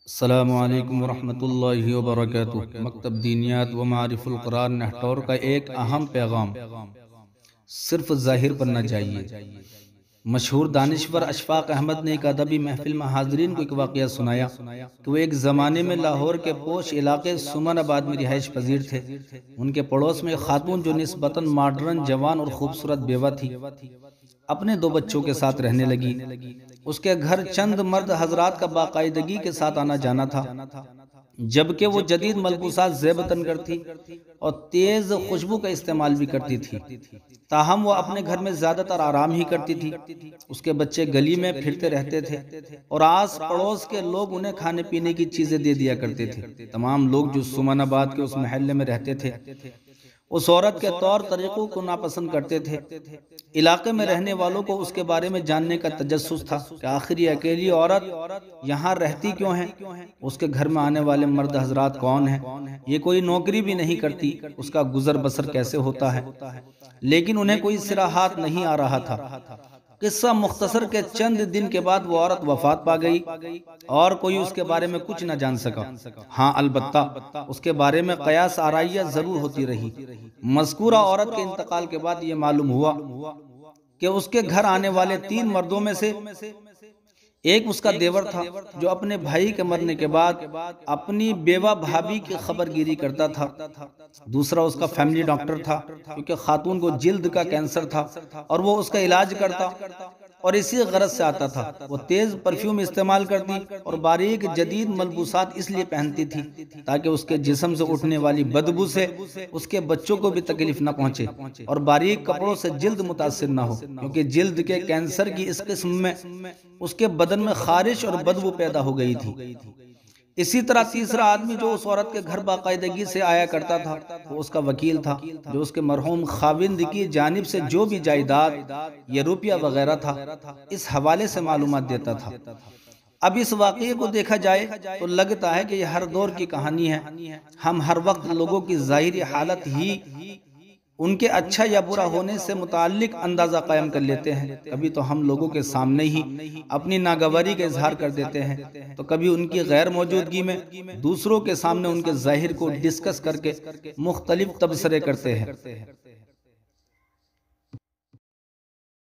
अस्सलामु अलैकुम वरहमतुल्लाहि वबरकातुहू। मकतब दीनियात व मारिफुल कुरान नेहतौर का एक अहम पैगाम, सिर्फ ज़ाहिर पढ़ना चाहिए। मशहूर दानिश्वर अशफाक अहमद ने एक अदबी महफिल में हाजरीन को एक वाक़िया सुनाया कि वो एक ज़माने में लाहौर के पोश इलाके सुमनाबाद में रिहाइश पजीर थे। उनके पड़ोस में एक खातून जो निस्बतन मॉडर्न, जवान और खूबसूरत बेवा थी, अपने दो बच्चों के साथ रहने लगी। उसके घर चंद मर्द हजरात का बाकायदगी के साथ आना जाना था, जबकि वो जदीद मलबूसात ज़ेबतन करती और तेज खुशबू का इस्तेमाल भी करती थी। ताहम वो अपने घर में ज्यादातर आराम ही करती थी। उसके बच्चे गली में फिरते रहते थे और आस पड़ोस के लोग उन्हें खाने पीने की चीजें दे दिया करते थे। तमाम लोग जो सुमनाबाद के उस महल्ले में रहते थे उस औरत के तौर तरीकों को नापसंद करते थे। इलाके में रहने वालों को उसके बारे में जानने का तजस्सुस था कि आखिर ये अकेली औरत यहाँ रहती क्यों है, उसके घर में आने वाले मर्द हजरात कौन हैं, ये कोई नौकरी भी नहीं करती, उसका गुजर बसर कैसे होता है। लेकिन उन्हें कोई सिरा हाथ नहीं आ रहा था। किस्सा मुख्तसर के चंद दिन के बाद वो औरत वफात पा गई और कोई उसके बारे में कुछ न जान सका। हाँ, अलबत्ता उसके बारे में कयास आराइया जरूर होती रही। मज़कूरा औरत के इंतकाल के बाद ये मालूम हुआ कि उसके घर आने वाले 3 मर्दों में से एक उसका देवर था, जो अपने भाई के मरने के बाद अपनी बेवा भाभी की खबरगिरी करता था। दूसरा उसका फैमिली डॉक्टर था, क्योंकि खातून को जिल्द का कैंसर था और वो उसका इलाज करता और इसी गरज से आता था। वो तेज परफ्यूम इस्तेमाल करती और बारीक जदीद मलबूसात इसलिए पहनती थी ताकि उसके जिस्म से उठने वाली बदबू से उसके बच्चों को भी तकलीफ न पहुंचे और बारीक कपड़ों से जिल्द मुतासिर न हो, क्योंकि जिल्द के कैंसर की इस किस्म में उसके बदन में खारिश और बदबू पैदा हो गई थी। इसी तरह तीसरा आदमी जो उस औरत के घर बाकायदगी से आया करता था वो उसका वकील था, जो उसके मरहूम खाविंद की जानिब से जो भी जायदाद या रुपया वगैरह था इस हवाले से मालूमात देता था। अब इस वाक़ये को देखा जाए तो लगता है कि यह हर दौर की कहानी है। हम हर वक्त लोगों की ज़ाहिरी हालत ही उनके अच्छा या बुरा होने से मुताल्लिक अंदाजा कायम कर लेते हैं। कभी तो हम लोगों के सामने ही अपनी नागवारी का इजहार कर देते हैं, तो कभी उनकी गैर मौजूदगी में दूसरों के सामने उनके ज़ाहिर को डिस्कस करके मुख्तलिफ तबसरे करते हैं।